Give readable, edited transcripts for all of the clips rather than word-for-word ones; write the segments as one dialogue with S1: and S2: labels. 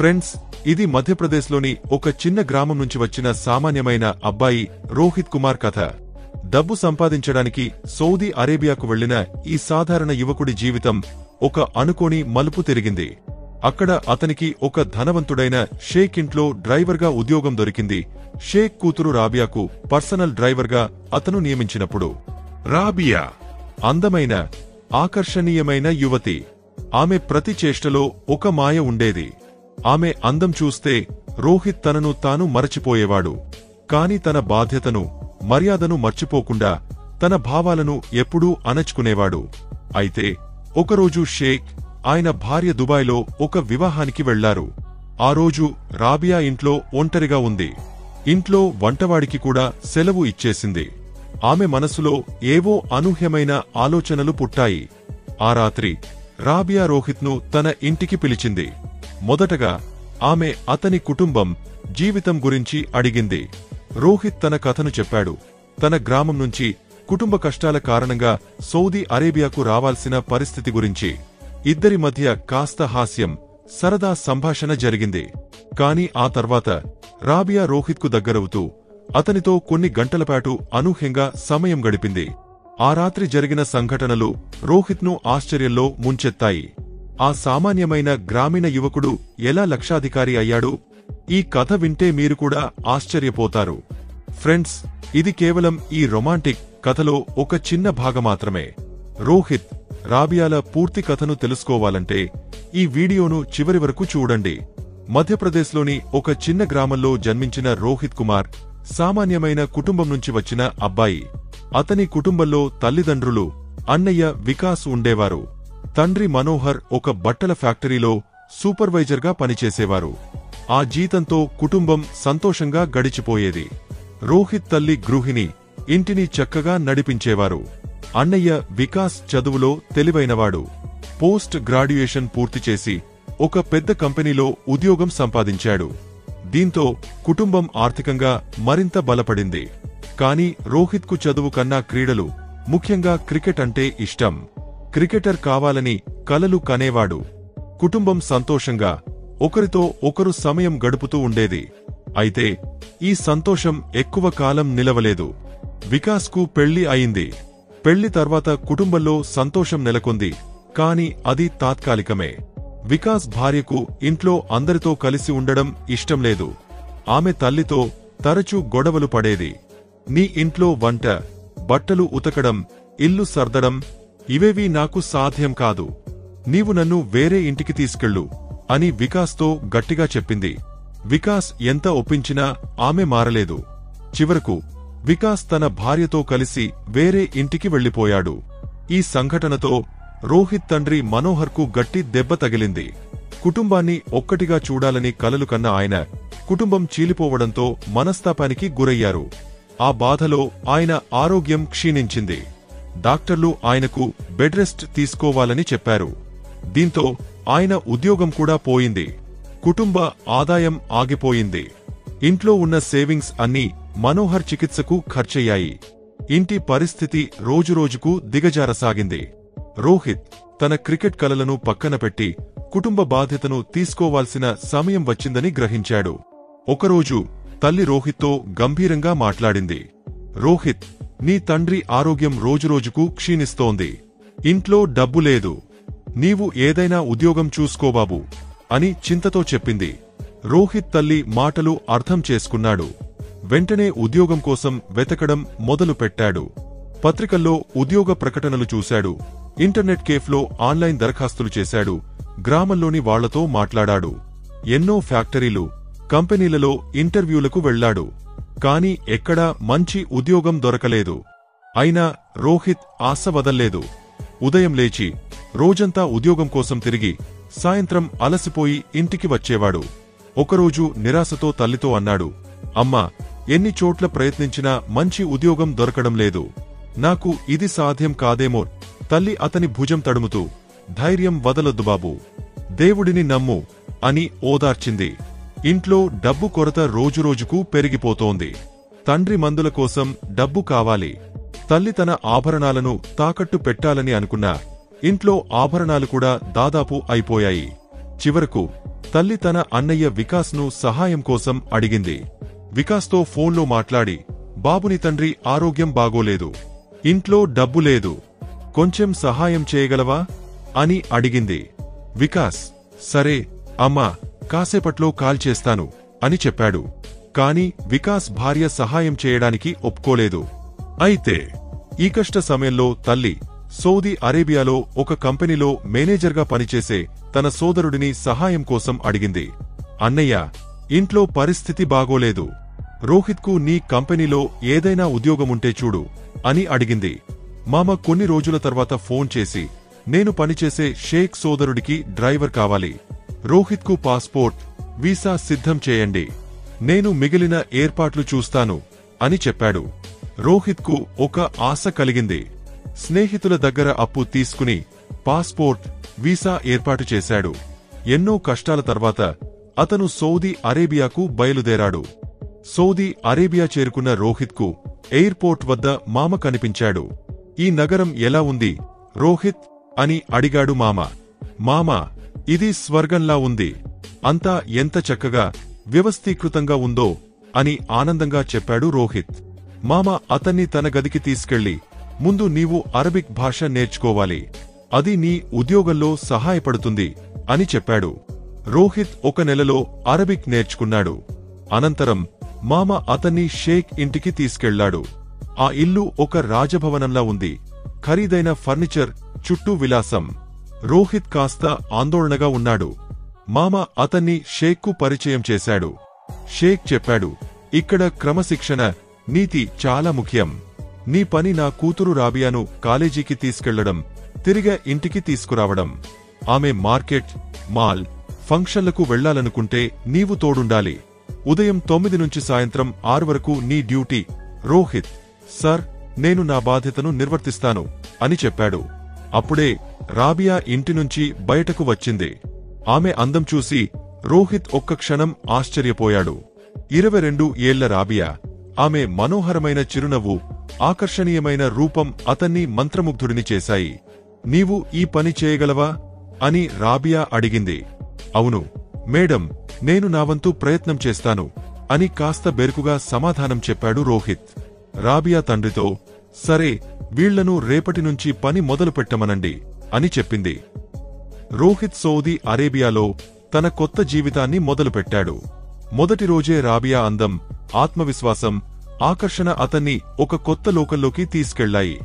S1: Friends, ఇది మధ్యప్రదేశ్లోని ఒక చిన్న గ్రామం నుంచి వచ్చిన సామాన్యమైన అబ్బాయి రోహిత్ కుమార్ కథ. డబ్బు సంపాదించడానికి సౌదీ అరేబియాకు వెళ్లిన ఈ సాధారణ యువకుడి జీవితం ఒక అనుకోని మలుపు తిరిగింది. అక్కడ అతనికి ఒక ధనవంతుడైన షేక్ ఇంట్లో డ్రైవర్గా ఉద్యోగం దొరికింది. షేక్ కూతురు రాబియాకు పర్సనల్ డ్రైవర్గా అతను నియమించినప్పుడు, రాబియా అందమైన, ఆకర్షణీయమైన యువతి. ఆమె ప్రతి చేష్టలో ఒక మాయ ఉండేది. ఆమె అందం చూస్తే రోహిత్ తనను తాను మరచిపోయేవాడు. కాని తన బాధ్యతను, మర్యాదను మర్చిపోకుండా తన భావాలను ఎప్పుడూ అణచుకునేవాడు. అయితే ఒకరోజు షేక్, ఆయన భార్య దుబాయ్లో ఒక వివాహానికి వెళ్లారు. ఆ రోజు రాబియా ఇంట్లో ఒంటరిగా ఉంది. ఇంట్లో వంటవాడికి కూడా సెలవు ఇచ్చేసింది. ఆమె మనసులో ఏవో అనూహ్యమైన ఆలోచనలు పుట్టాయి. ఆ రాత్రి రాబియా రోహిత్ను తన ఇంటికి పిలిచింది. మొదటగా ఆమె అతని కుటుంబం, జీవితం గురించి అడిగింది. రోహిత్ తన కథను చెప్పాడు. తన గ్రామం నుంచి కుటుంబ కష్టాల కారణంగా సౌదీ అరేబియాకు రావాల్సిన పరిస్థితి గురించి. ఇద్దరి మధ్య కాస్త హాస్యం, సరదా సంభాషణ జరిగింది. కాని ఆ తర్వాత రాబియా రోహిత్కు దగ్గరవుతూ అతనితో కొన్ని గంటలపాటు అనూహ్యంగా సమయం గడిపింది. ఆ రాత్రి జరిగిన సంఘటనలు రోహిత్ను ఆశ్చర్యంలో ముంచెత్తాయి. ఆ సామాన్యమైన గ్రామీణ యువకుడు ఎలా లక్షాధికారి అయ్యాడు? ఈ కథ వింటే మీరు కూడా ఆశ్చర్యపోతారు. ఫ్రెండ్స్, ఇది కేవలం ఈ రొమాంటిక్ కథలో ఒక చిన్న భాగమాత్రమే. రోహిత్, రాబియాల పూర్తి కథను తెలుసుకోవాలంటే ఈ వీడియోను చివరి వరకు చూడండి. మధ్యప్రదేశ్లోని ఒక చిన్న గ్రామంలో జన్మించిన రోహిత్ కుమార్ సామాన్యమైన కుటుంబం నుంచి వచ్చిన అబ్బాయి. అతని కుటుంబంలో తల్లిదండ్రులు, అన్నయ్య వికాస్ ఉండేవారు. తండ్రి మనోహర్ ఒక బట్టల ఫ్యాక్టరీలో సూపర్వైజర్గా పనిచేసేవారు. ఆ జీతంతో కుటుంబం సంతోషంగా గడిచిపోయేది. రోహిత్ తల్లి గృహిణి, ఇంటిని చక్కగా నడిపించేవారు. అన్నయ్య వికాస్ చదువులో తెలివైనవాడు. పోస్ట్ గ్రాడ్యుయేషన్ పూర్తిచేసి ఒక పెద్ద కంపెనీలో ఉద్యోగం సంపాదించాడు. దీంతో కుటుంబం ఆర్థికంగా మరింత బలపడింది. కాని రోహిత్కు చదువు కన్నా క్రీడలు, ముఖ్యంగా క్రికెట్ అంటే ఇష్టం. క్రికెటర్ కావాలని కలలు కనేవాడు. కుటుంబం సంతోషంగా ఒకరితో ఒకరు సమయం గడుపుతూ ఉండేది. అయితే ఈ సంతోషం ఎక్కువ కాలం నిలవలేదు. వికాస్కు పెళ్లి అయింది. పెళ్లి తర్వాత కుటుంబంలో సంతోషం నెలకొంది. కాని అది తాత్కాలికమే. వికాస్ భార్యకు ఇంట్లో అందరితో కలిసి ఉండడం ఇష్టం లేదు. ఆమె తల్లితో తరచూ గొడవలు పడేది. నీ ఇంట్లో వంట, బట్టలు ఉతకడం, ఇల్లు సర్దడం, ఇవేవీ నాకు సాధ్యం కాదు. నీవు నన్ను వేరే ఇంటికి తీసుకెళ్ళు అని వికాస్తో గట్టిగా చెప్పింది. వికాస్ ఎంత ఒప్పించినా ఆమె మారలేదు. చివరకు వికాస్ తన భార్యతో కలిసి వేరే ఇంటికి వెళ్లిపోయాడు. ఈ సంఘటనతో రోహిత్ తండ్రి మనోహర్కు గట్టి దెబ్బ తగిలింది. కుటుంబాన్ని ఒక్కటిగా చూడాలని కలలు కన్న ఆయన, కుటుంబం చీలిపోవడంతో మనస్తాపానికి గురయ్యారు. ఆ బాధలో ఆయన ఆరోగ్యం క్షీణించింది. డాక్టర్లు ఆయనకు బెడ్ రెస్ట్ తీసుకోవాలని చెప్పారు. దీంతో ఆయన ఉద్యోగం కూడా పోయింది. కుటుంబ ఆదాయం ఆగిపోయింది. ఇంట్లో ఉన్న సేవింగ్స్ అన్నీ మనోహర్ చికిత్సకు ఖర్చయ్యాయి. ఇంటి పరిస్థితి రోజురోజుకు దిగజారసాగింది. రోహిత్ తన క్రికెట్ కలలను పక్కన పెట్టి కుటుంబ బాధ్యతను తీసుకోవాల్సిన సమయం వచ్చిందని గ్రహించాడు. ఒకరోజు తల్లి రోహిత్తో గంభీరంగా మాట్లాడింది. రోహిత్, నీ తండ్రి ఆరోగ్యం రోజురోజుకు క్షీణిస్తోంది. ఇంట్లో డబ్బు లేదు. నీవు ఏదైనా ఉద్యోగం చూసుకోబాబు అని చింతతో చెప్పింది. రోహిత్ తల్లి మాటలు అర్థం చేసుకున్నాడు. వెంటనే ఉద్యోగం కోసం వెతకడం మొదలు పెట్టాడు. పత్రికల్లో ఉద్యోగ ప్రకటనలు చూశాడు. ఇంటర్నెట్ కేఫ్లో ఆన్లైన్ దరఖాస్తులు చేశాడు. గ్రామంలోని వాళ్లతో మాట్లాడాడు. ఎన్నో ఫ్యాక్టరీలు, కంపెనీలలో ఇంటర్వ్యూలకు వెళ్లాడు. కాని ఎక్కడా మంచి ఉద్యోగం దొరకలేదు. అయినా రోహిత్ ఆశ వదల్లేదు. ఉదయం లేచి రోజంతా ఉద్యోగం కోసం తిరిగి సాయంత్రం అలసిపోయి ఇంటికి వచ్చేవాడు. ఒకరోజు నిరాశతో తల్లితో అన్నాడు, అమ్మా, ఎన్ని చోట్ల ప్రయత్నించినా మంచి ఉద్యోగం దొరకడం లేదు. నాకు ఇది సాధ్యం కాదేమో. తల్లి అతని భుజం తడుముతూ, ధైర్యం వదలొద్దు బాబూ, దేవుడిని నమ్ము అని ఓదార్చింది. ఇంట్లో డబ్బు కొరత రోజురోజుకు పెరిగిపోతోంది. తండ్రి మందుల కోసం డబ్బు కావాలి. తల్లి తన ఆభరణాలను తాకట్టు పెట్టాలని అనుకున్నా ఇంట్లో ఆభరణాలు కూడా దాదాపు అయిపోయాయి. చివరకు తల్లి తన అన్నయ్య వికాస్ను సహాయం కోసం అడిగింది. వికాస్తో ఫోన్లో మాట్లాడి, బాబుని తండ్రి ఆరోగ్యం బాగోలేదు, ఇంట్లో డబ్బు లేదు, కొంచెం సహాయం చేయగలవా అని అడిగింది. వికాస్, సరే అమ్మా, కాసేపట్లో కాల్ చేస్తాను అని చెప్పాడు. కాని వికాస్ భార్య సహాయం చేయడానికి ఒప్పుకోలేదు. అయితే ఈ కష్ట సమయంలో తల్లి సౌదీ అరేబియాలో ఒక కంపెనీలో మేనేజర్గా పనిచేసే తన సోదరుడిని సహాయం కోసం అడిగింది. అన్నయ్య, ఇంట్లో పరిస్థితి బాగోలేదు, రోహిత్కు నీ కంపెనీలో ఏదైనా ఉద్యోగముంటే చూడు అని అడిగింది. మామ కొన్ని రోజుల తర్వాత ఫోన్ చేసి, నేను పనిచేసే షేక్ సోదరుడికి డ్రైవర్ కావాలి, రోహిత్కు పాస్పోర్ట్, వీసా సిద్ధం చేయండి, నేను మిగిలిన ఏర్పాట్లు చూస్తాను అని చెప్పాడు. రోహిత్కు ఒక ఆశ కలిగింది. స్నేహితుల దగ్గర అప్పు తీసుకుని పాస్పోర్ట్, వీసా ఏర్పాటు చేశాడు. ఎన్నో కష్టాల తర్వాత అతను సౌదీ అరేబియాకు బయలుదేరాడు. సౌదీ అరేబియా చేరుకున్న రోహిత్కు ఎయిర్పోర్ట్ వద్ద మామ కనిపించాడు. ఈ నగరం ఎలా ఉంది రోహిత్ అని అడిగాడు మామ. మామా, ఇది స్వర్గంలా ఉంది, అంతా ఎంత చక్కగా వ్యవస్థీకృతంగా ఉందో అని ఆనందంగా చెప్పాడు రోహిత్. మామ అతన్ని తన గదికి తీసుకెళ్లి, ముందు నీవు అరబిక్ భాష నేర్చుకోవాలి, అది నీ ఉద్యోగంలో సహాయపడుతుంది అని చెప్పాడు. రోహిత్ ఒక నెలలో అరబిక్ నేర్చుకున్నాడు. అనంతరం మామ అతన్ని షేక్ ఇంటికి తీసుకెళ్లాడు. ఆ ఇల్లు ఒక రాజభవనంలా ఉంది, ఖరీదైన ఫర్నిచర్, చుట్టూ విలాసం. రోహిత్ కాస్త ఆందోళనగా ఉన్నాడు. మామ అతన్ని షేక్కు పరిచయం చేశాడు. షేక్ చెప్పాడు, ఇక్కడ క్రమశిక్షణ, నీతి చాలా ముఖ్యం. నీ పని నా కూతురు రాబియాను కాలేజీకి తీసుకెళ్లడం, తిరిగా ఇంటికి తీసుకురావడం. ఆమె మార్కెట్, మాల్, ఫంక్షన్లకు వెళ్లాలనుకుంటే నీవు తోడుండాలి. ఉదయం 9 నుంచి సాయంత్రం 6 వరకు నీ డ్యూటీ. రోహిత్, సర్, నేను నా బాధ్యతను నిర్వర్తిస్తాను అని చెప్పాడు. అప్పుడే రాబియా ఇంటి నుంచి బయటకు వచ్చింది. ఆమె అందం చూసి రోహిత్ ఒక్క క్షణం ఆశ్చర్యపోయాడు. 22 ఏళ్ల రాబియా, ఆమె మనోహరమైన చిరునవ్వు, ఆకర్షణీయమైన రూపం అతన్ని మంత్రముగ్ధుడిని చేశాయి. నీవు ఈ పని చేయగలవా అని రాబియా అడిగింది. అవును మేడం, నేను నా వంతు ప్రయత్నం చేస్తాను అని కాస్త బెరుకుగా సమాధానం చెప్పాడు రోహిత్. రాబియా తండ్రితో, సరే, వీళ్లను రేపటి నుంచి పని మొదలుపెట్టమనండి అని చెప్పింది. రోహిత్ సౌదీ అరేబియాలో తన కొత్త జీవితాన్ని మొదలుపెట్టాడు. మొదటి రోజే రాబియా అందం, ఆత్మవిశ్వాసం, ఆకర్షణ అతన్ని ఒక కొత్త లోకంలోకి తీసుకెళ్లాయి.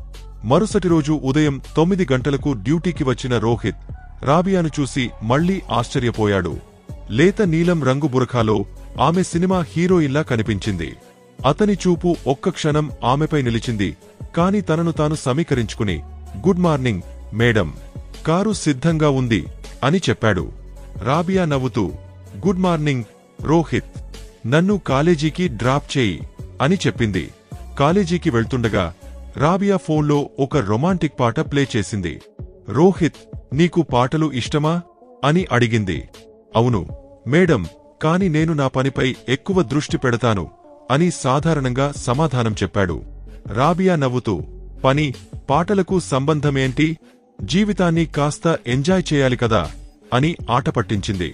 S1: మరుసటి రోజు ఉదయం 9 గంటలకు డ్యూటీకి వచ్చిన రోహిత్ రాబియాను చూసి మళ్లీ ఆశ్చర్యపోయాడు. లేత నీలం రంగు బురఖాలో ఆమె సినిమా హీరోయిన్లా కనిపించింది. అతని చూపు ఒక్క క్షణం ఆమెపై నిలిచింది. కాని తనను తాను సమీకరించుకుని, గుడ్ మార్నింగ్ మేడం, కారు సిద్ధంగా ఉంది అని చెప్పాడు. రాబియా నవ్వుతూ, గుడ్ మార్నింగ్ రోహిత్, నన్ను కాలేజీకి డ్రాప్ చేయి అని చెప్పింది. కాలేజీకి వెళ్తుండగా రాబియా ఫోన్లో ఒక రొమాంటిక్ పాట ప్లే చేసింది. రోహిత్, నీకు పాటలు ఇష్టమా అని అడిగింది. అవును మేడం, కాని నేను నా పనిపై ఎక్కువ దృష్టి పెడతాను అని సాధారణంగా సమాధానం చెప్పాడు. రాబియా నవ్వుతూ, పని, పాటలకు సంబంధమేంటి, జీవితాన్ని కాస్త ఎంజాయ్ చేయాలి కదా అని ఆట పట్టించింది.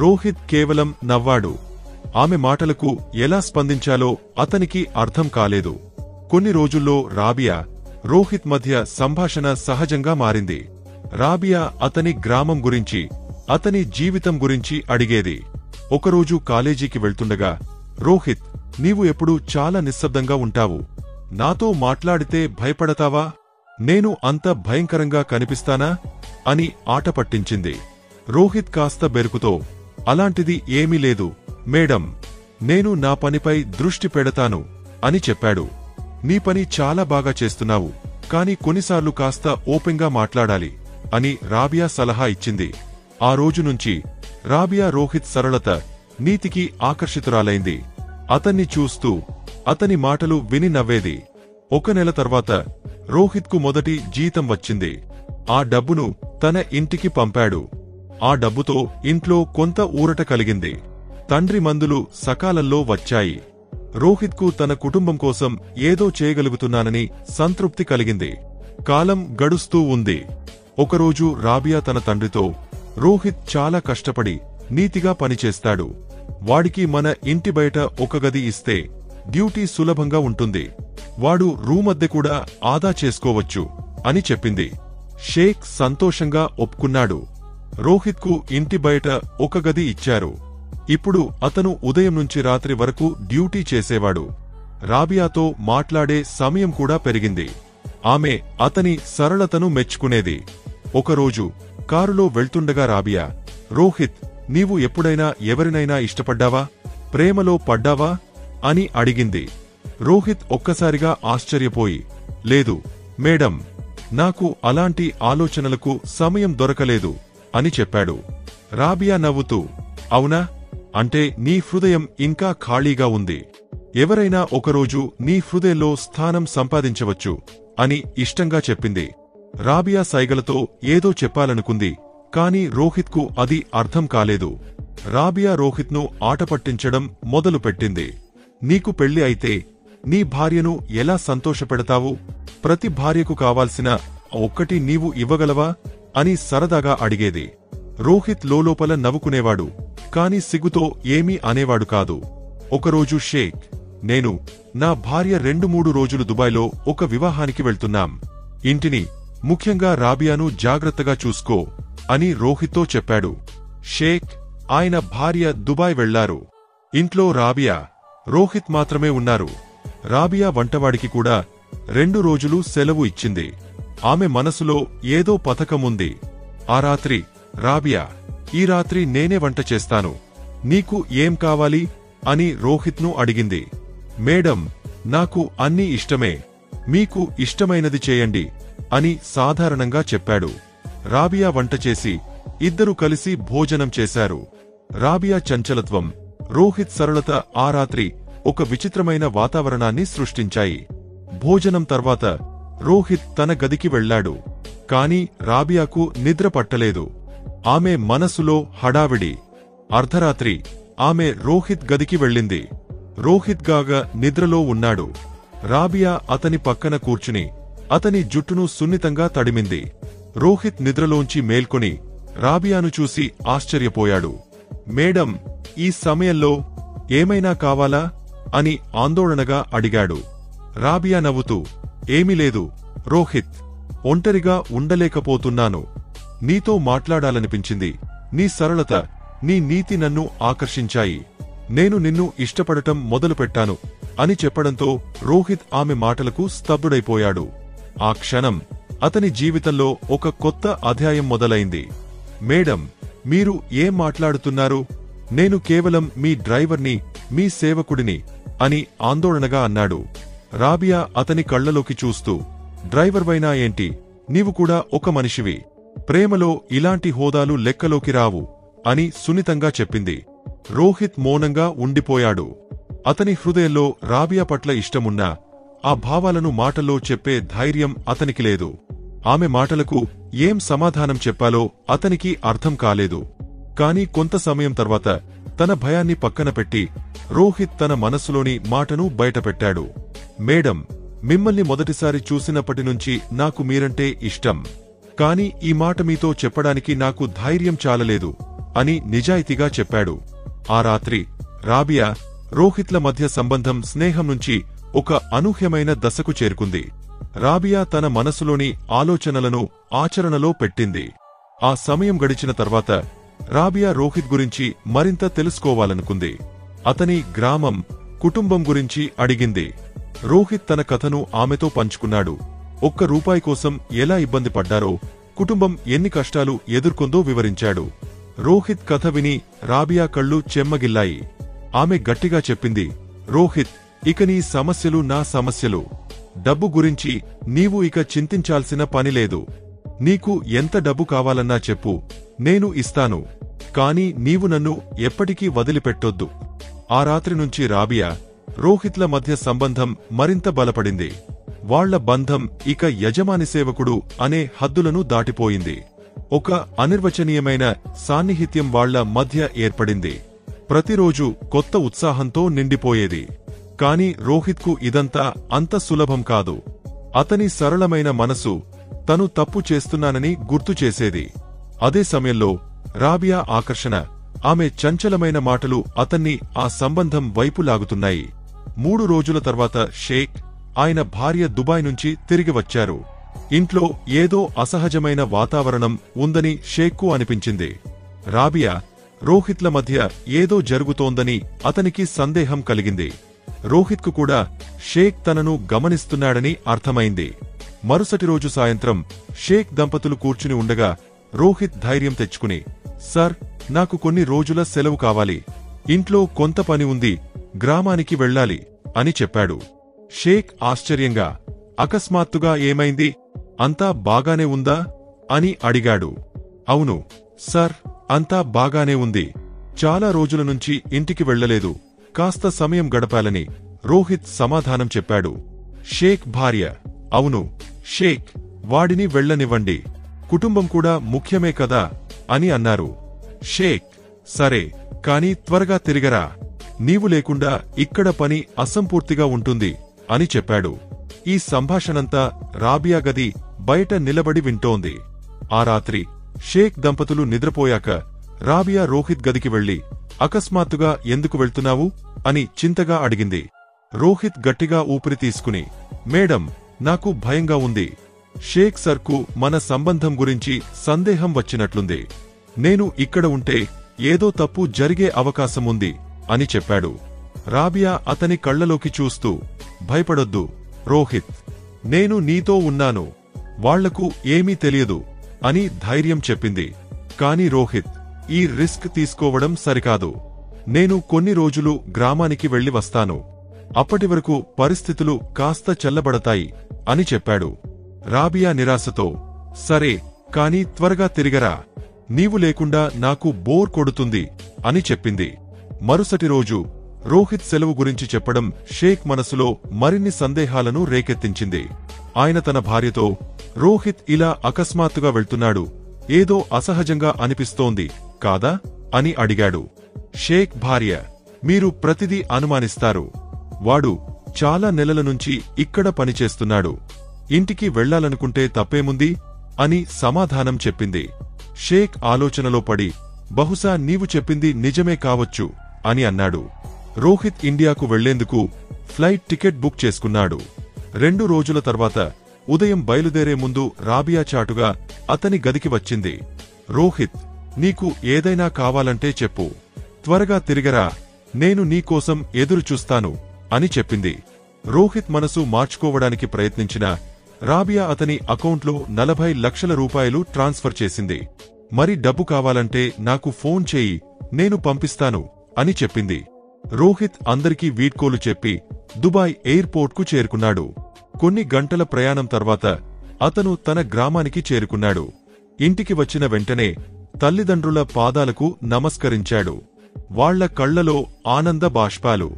S1: రోహిత్ కేవలం నవ్వాడు. ఆమె మాటలకు ఎలా స్పందించాలో అతనికి అర్థం కాలేదు. కొన్ని రోజుల్లో రాబియా, రోహిత్ మధ్య సంభాషణ సహజంగా మారింది. రాబియా అతని గ్రామం గురించి, అతని జీవితం గురించి అడిగేది. ఒకరోజు కాలేజీకి వెళ్తుండగా, రోహిత్, నీవు ఎప్పుడూ చాలా నిశ్శబ్దంగా ఉంటావు, నాతో మాట్లాడితే భయపడతావా, నేను అంత భయంకరంగా కనిపిస్తానా అని ఆట పట్టించింది. రోహిత్ కాస్త బెరుకుతో, అలాంటిది ఏమీ లేదు మేడం, నేను నా పనిపై దృష్టి పెడతాను అని చెప్పాడు. నీ పని చాలా బాగా చేస్తున్నావు, కాని కొన్నిసార్లు కాస్త ఓపెన్గా మాట్లాడాలి అని రాబియా సలహా ఇచ్చింది. ఆ రోజు నుంచి రాబియా రోహిత్ సరళత, నీతికి ఆకర్షితురాలైంది. అతన్ని చూస్తూ అతని మాటలు విని నవ్వేది. 1 నెల తర్వాత రోహిత్కు మొదటి జీతం వచ్చింది. ఆ డబ్బును తన ఇంటికి పంపాడు. ఆ డబ్బుతో ఇంట్లో కొంత ఊరట కలిగింది. తండ్రి మందులు సకాలంలో వచ్చాయి. రోహిత్కు తన కుటుంబం కోసం ఏదో చేయగలుగుతున్నానని సంతృప్తి కలిగింది. కాలం గడుస్తూ ఉంది. ఒకరోజు రాబియా తన తండ్రితో, రోహిత్ చాలా కష్టపడి నీతిగా పనిచేస్తాడు. వాడికి మన ఇంటి బయట ఒక గది ఇస్తే డ్యూటీ సులభంగా ఉంటుంది. వాడు రూమద్దె కూడా ఆదా చేసుకోవచ్చు అని చెప్పింది. షేక్ సంతోషంగా ఒప్పుకున్నాడు. రోహిత్కు ఇంటి బయట ఒక గది ఇచ్చారు. ఇప్పుడు అతను ఉదయం నుంచి రాత్రి వరకు డ్యూటీ చేసేవాడు. రాబియాతో మాట్లాడే సమయం కూడా పెరిగింది. ఆమె అతని సరళతను మెచ్చుకునేది. ఒకరోజు కారులో వెళ్తుండగా రాబియా, రోహిత్, నీవు ఎప్పుడైనా ఎవరినైనా ఇష్టపడ్డావా, ప్రేమలో పడ్డావా అని అడిగింది. రోహిత్ ఒక్కసారిగా ఆశ్చర్యపోయి, లేదు మేడం, నాకు అలాంటి ఆలోచనలకు సమయం దొరకలేదు అని చెప్పాడు. రాబియా నవ్వుతూ, అవునా, అంటే నీ హృదయం ఇంకా ఖాళీగా ఉంది. ఎవరైనా ఒకరోజు నీ హృదయంలో స్థానం సంపాదించవచ్చు అని ఇష్టంగా చెప్పింది. రాబియా సైగలతో ఏదో చెప్పాలనుకుంది, కాని రోహిత్కు అది అర్థం కాలేదు. రాబియా రోహిత్ను ఆటపట్టించడం మొదలుపెట్టింది. నీకు పెళ్లి అయితే నీ భార్యను ఎలా సంతోషపెడతావు? ప్రతి భార్యకు కావాల్సిన ఒక్కటి నీవు ఇవ్వగలవా అని సరదాగా అడిగేది. రోహిత్ లోలోపల నవ్వుకునేవాడు, కాని సిగ్గుతో ఏమీ అనేవాడు కాదు. ఒకరోజు షేక్, నేను, నా భార్య 2-3 రోజులు దుబాయ్లో ఒక వివాహానికి వెళ్తున్నాం. ఇంటిని, ముఖ్యంగా రాబియాను జాగ్రత్తగా చూసుకో అని రోహిత్తో చెప్పాడు. షేక్, ఆయన భార్య దుబాయ్ వెళ్లారు. ఇంట్లో రాబియా, రోహిత్ మాత్రమే ఉన్నారు. రాబియా వంటవాడికి కూడా 2 రోజులు సెలవు ఇచ్చింది. ఆమె మనసులో ఏదో పథకముంది. ఆ రాత్రి, రాబియా, ఈ రాత్రి నేనే వంట చేస్తాను, నీకు ఏం కావాలి అని రోహిత్ను అడిగింది. మేడం, నాకు అన్నీ ఇష్టమే, మీకు ఇష్టమైనది చేయండి అని సాధారణంగా చెప్పాడు. రాబియా వంట చేసి ఇద్దరు కలిసి భోజనం చేశారు. రాబియా చంచలత్వం, రోహిత్ సరళత ఆ రాత్రి ఒక విచిత్రమైన వాతావరణాన్ని సృష్టించాయి. భోజనం తర్వాత రోహిత్ తన గదికి వెళ్లాడు. కాని రాబియాకు నిద్ర పట్టలేదు. ఆమె మనసులో హడావిడి. అర్ధరాత్రి ఆమె రోహిత్ గదికి వెళ్ళింది. రోహిత్ గాగా నిద్రలో ఉన్నాడు. రాబియా అతని పక్కన కూర్చుని అతని జుట్టును సున్నితంగా తడిమింది. రోహిత్ నిద్రలోంచి మేల్కొని రాబియాను చూసి ఆశ్చర్యపోయాడు. మేడం, ఈ సమయంలో ఏమైనా కావాలా అని ఆందోళనగా అడిగాడు. రాబియా నవ్వుతూ, ఏమీ లేదు రోహిత్, ఒంటరిగా ఉండలేకపోతున్నాను. నీతో మాట్లాడాలనిపించింది. నీ సరళత, నీ నీతి నన్ను ఆకర్షించాయి. నేను నిన్ను ఇష్టపడటం మొదలుపెట్టాను అని చెప్పడంతో రోహిత్ ఆమె మాటలకు స్తబ్దుడైపోయాడు. ఆ క్షణం అతని జీవితంలో ఒక కొత్త అధ్యాయం మొదలైంది. మేడం, మీరు ఏం మాట్లాడుతున్నారు? నేను కేవలం మీ డ్రైవర్ని, మీ సేవకుడిని అని ఆందోళనగా అన్నాడు. రాబియా అతని కళ్లలోకి చూస్తూ, డ్రైవర్వైనా ఏంటి, నీవు కూడా ఒక మనిషివి. ప్రేమలో ఇలాంటి హోదాలు లెక్కలోకి రావు అని సున్నితంగా చెప్పింది. రోహిత్ మౌనంగా ఉండిపోయాడు. అతని హృదయంలో రాబియా పట్ల ఇష్టమున్నా ఆ భావాలను మాటల్లో చెప్పే ధైర్యం అతనికి లేదు. ఆమె మాటలకు ఏం సమాధానం చెప్పాలో అతనికి అర్థం కాలేదు. కాని కొంత సమయం తర్వాత తన భయాన్ని పక్కన పెట్టి రోహిత్ తన మనసులోని మాటను బయటపెట్టాడు. మేడం, మిమ్మల్ని మొదటిసారి చూసినప్పటినుంచి నాకు మీరంటే ఇష్టం. కాని ఈ మాట మీతో చెప్పడానికి నాకు ధైర్యం చాలలేదు అని నిజాయితీగా చెప్పాడు. ఆ రాత్రి రాబియా, రోహిత్ల మధ్య సంబంధం స్నేహం నుంచి ఒక అనూహ్యమైన దశకు చేరుకుంది. రాబియా తన మనసులోని ఆలోచనలను ఆచరణలో పెట్టింది. ఆ సమయం గడిచిన తర్వాత రాబియా రోహిత్ గురించి మరింత తెలుసుకోవాలనుకుంది. అతని గ్రామం, కుటుంబం గురించి అడిగింది. రోహిత్ తన కథను ఆమెతో పంచుకున్నాడు. ₹1 కోసం ఎలా ఇబ్బంది పడ్డారో, కుటుంబం ఎన్ని కష్టాలు ఎదుర్కొందో వివరించాడు. రోహిత్ కథ విని రాబియా కళ్ళు చెమ్మగిల్లాయి. ఆమె గట్టిగా చెప్పింది, రోహిత్, ఇక నీ సమస్యలు నా సమస్యలు. డబ్బు గురించి నీవు ఇక చింతించాల్సిన పనిలేదు. నీకు ఎంత డబ్బు కావాలన్నా చెప్పు, నేను ఇస్తాను. కాని నీవు నన్ను ఎప్పటికీ వదిలిపెట్టొద్దు. ఆ రాత్రి నుంచి రాబియా, రోహిత్ల మధ్య సంబంధం మరింత బలపడింది. వాళ్ల బంధం ఇక యజమాని సేవకుడు అనే హద్దులను దాటిపోయింది. ఒక అనిర్వచనీయమైన సాన్నిహిత్యం వాళ్ల మధ్య ఏర్పడింది. ప్రతిరోజు కొత్త ఉత్సాహంతో నిండిపోయేది. కాని రోహిత్కు ఇదంతా అంత సులభం కాదు. అతని సరళమైన మనసు తను తప్పు చేస్తున్నానని గుర్తు చేసేది. అదే సమయంలో రాబియా ఆకర్షణ, ఆమె చంచలమైన మాటలు అతన్ని ఆ సంబంధం వైపు లాగుతున్నాయి. 3 రోజుల తర్వాత షేక్, ఆయన భార్య దుబాయ్ నుంచి తిరిగి వచ్చారు. ఇంట్లో ఏదో అసహజమైన వాతావరణం ఉందని షేక్కు అనిపించింది. రాబియా, రోహిత్ల మధ్య ఏదో జరుగుతోందని అతనికి సందేహం కలిగింది. రోహిత్కు కూడా షేక్ తనను గమనిస్తున్నాడని అర్థమైంది. మరుసటి రోజు సాయంత్రం షేక్ దంపతులు కూర్చుని ఉండగా రోహిత్ ధైర్యం తెచ్చుకుని, "సార్, నాకు కొన్ని రోజుల సెలవు కావాలి. ఇంట్లో కొంత పని ఉంది, గ్రామానికి వెళ్ళాలి" అని చెప్పాడు. షేక్ ఆశ్చర్యంగా, "అకస్మాత్తుగా ఏమైంది? అంతా బాగానే ఉందా?" అని అడిగాడు. "అవును సార్, అంతా బాగానే ఉంది. చాలా రోజుల నుంచి ఇంటికి వెళ్లలేదు. కాస్త సమయం గడపాలని" రోహిత్ సమాధానం చెప్పాడు. షేక్ భార్య, "అవును షేక్, వాడిని వెళ్లనివ్వండి. కుటుంబం కూడా ముఖ్యమే కదా" అని అన్నారు. షేక్, "సరే, కాని త్వరగా తిరిగరా. నీవు లేకుండా ఇక్కడ పని అసంపూర్తిగా ఉంటుంది" అని చెప్పాడు. ఈ సంభాషణంతా రాబియా గది బయట నిలబడి వింటోంది. ఆ రాత్రి షేక్ దంపతులు నిద్రపోయాక రాబియా రోహిత్ గదికి వెళ్లి, "అకస్మాత్తుగా ఎందుకు వెళ్తున్నావు?" అని చింతగా అడిగింది. రోహిత్ గట్టిగా ఊపిరి తీసుకుని, "మేడం, నాకు భయంగా ఉంది. షేక్ సర్కు మన సంబంధం గురించి సందేహం వచ్చినట్లుంది. నేను ఇక్కడ ఉంటే ఏదో తప్పు జరిగే అవకాశముంది" అని చెప్పాడు. రాబియా అతని కళ్లలోకి చూస్తూ, "భయపడొద్దు రోహిత్, నేను నీతో ఉన్నాను. వాళ్లకు ఏమీ తెలియదు" అని ధైర్యం చెప్పింది. కాని రోహిత్, "ఈ రిస్క్ తీసుకోవడం సరికాదు. నేను కొన్ని రోజులు గ్రామానికి వెళ్లి వస్తాను. అప్పటివరకు పరిస్థితులు కాస్త చల్లబడతాయి" అని చెప్పాడు. రాబియా నిరాశతో, "సరే, కాని త్వరగా తిరిగరా. నీవు లేకుండా నాకు బోర్ కొడుతుంది" అని చెప్పింది. మరుసటి రోజు రోహిత్ సెలవు గురించి చెప్పడం షేక్ మనసులో మరిన్ని సందేహాలను రేకెత్తించింది. ఆయన తన భార్యతో, "రోహిత్ ఇలా అకస్మాత్తుగా వెళ్తున్నాడు. ఏదో అసహజంగా అనిపిస్తోంది కాదా?" అని అడిగాడు. షేక్ భార్య, "మీరు ప్రతిదీ అనుమానిస్తారు. వాడు చాలా నెలల నుంచి ఇక్కడ పనిచేస్తున్నాడు. ఇంటికి వెళ్లాలనుకుంటే తప్పేముంది" అని సమాధానం చెప్పింది. షేక్ ఆలోచనలో పడి, "బహుశా నీవు చెప్పింది నిజమే కావచ్చు" అని అన్నాడు. రోహిత్ ఇండియాకు వెళ్లేందుకు ఫ్లైట్ టికెట్ బుక్ చేసుకున్నాడు. 2 రోజుల తర్వాత ఉదయం బయలుదేరే ముందు రాబియా చాటుగా అతని గదికి వచ్చింది. "రోహిత్, నీకు ఏదైనా కావాలంటే చెప్పు. త్వరగా తిరిగరా. నేను నీకోసం ఎదురుచూస్తాను" అని చెప్పింది. రోహిత్ మనసు మార్చుకోవడానికి ప్రయత్నించినా రాబియా అతని అకౌంట్లో 40 లక్షల రూపాయలు ట్రాన్స్ఫర్ చేసింది. "మరి డబ్బు కావాలంటే నాకు ఫోన్ చేయి, నేను పంపిస్తాను" అని చెప్పింది. రోహిత్ అందరికీ వీడ్కోలు చెప్పి దుబాయ్ ఎయిర్పోర్ట్కు చేరుకున్నాడు. కొన్ని గంటల ప్రయాణం తర్వాత అతను తన గ్రామానికి చేరుకున్నాడు. ఇంటికి వచ్చిన వెంటనే తల్లిదండ్రుల పాదాలకు నమస్కరించాడు. వాళ్ల కళ్లలో ఆనంద బాష్పాలు.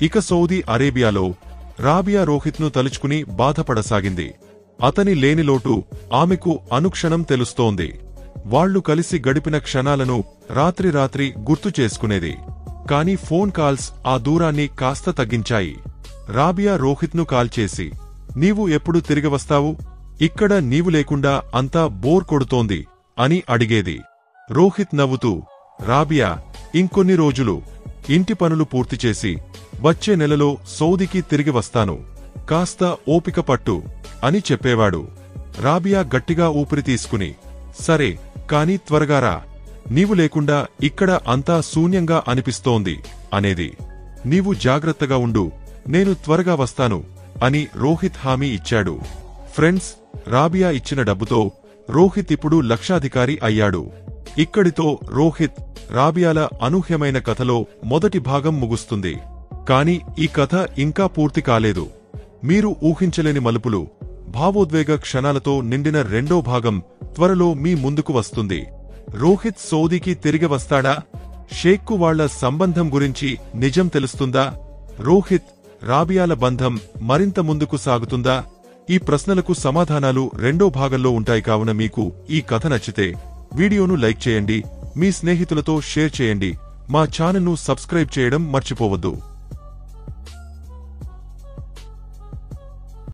S1: ఇక సౌదీ అరేబియాలో రాబియా రోహిత్ను తలుచుకుని బాధపడసాగింది. అతని లేని లోటు ఆమెకు అనుక్షణం తెలుస్తోంది. వాళ్లు కలిసి గడిపిన క్షణాలను రాత్రి గుర్తు చేసుకునేది. కాని ఫోన్ కాల్స్ ఆ దూరాన్ని కాస్త తగ్గించాయి. రాబియా రోహిత్ను కాల్ చేసి, "నీవు ఎప్పుడు తిరిగి వస్తావు? ఇక్కడ నీవు లేకుండా అంతా బోర్ కొడుతోంది" అని అడిగేది. రోహిత్ నవ్వుతూ, "రాబియా, ఇంకొన్ని రోజులు. ఇంటి పనులు పూర్తిచేసి వచ్చే నెలలో సౌదీకి తిరిగి వస్తాను. కాస్త ఓపిక పట్టు" అని చెప్పేవాడు. రాబియా గట్టిగా ఊపిరి తీసుకుని, "సరే, కాని త్వరగా రా. నీవు లేకుండా ఇక్కడ అంతా శూన్యంగా అనిపిస్తోంది" అనేది. "నీవు జాగ్రత్తగా ఉండు, నేను త్వరగా వస్తాను" అని రోహిత్ హామీ ఇచ్చాడు. ఫ్రెండ్స్, రాబియా ఇచ్చిన డబ్బుతో రోహిత్ ఇప్పుడు లక్షాధికారి అయ్యాడు. ఇక్కడితో రోహిత్, రాబియాల అనూహ్యమైన కథలో మొదటి భాగం ముగుస్తుంది. కాని ఈ కథ ఇంకా పూర్తి కాలేదు. మీరు ఊహించలేని మలుపులు, భావోద్వేగ క్షణాలతో నిండిన రెండో భాగం త్వరలో మీ ముందుకు వస్తుంది. రోహిత్ సౌదీకి తిరిగి వస్తాడా? షేక్కు వాళ్ల సంబంధం గురించి నిజం తెలుస్తుందా? రోహిత్, రాబియాల బంధం మరింత ముందుకు సాగుతుందా? ఈ ప్రశ్నలకు సమాధానాలు రెండో భాగంలో ఉంటాయి. కావున మీకు ఈ కథ నచ్చితే వీడియోను లైక్ చేయండి, మీ స్నేహితులతో షేర్ చేయండి, మా ఛానల్ను సబ్స్క్రైబ్ చేయడం మర్చిపోవద్దు.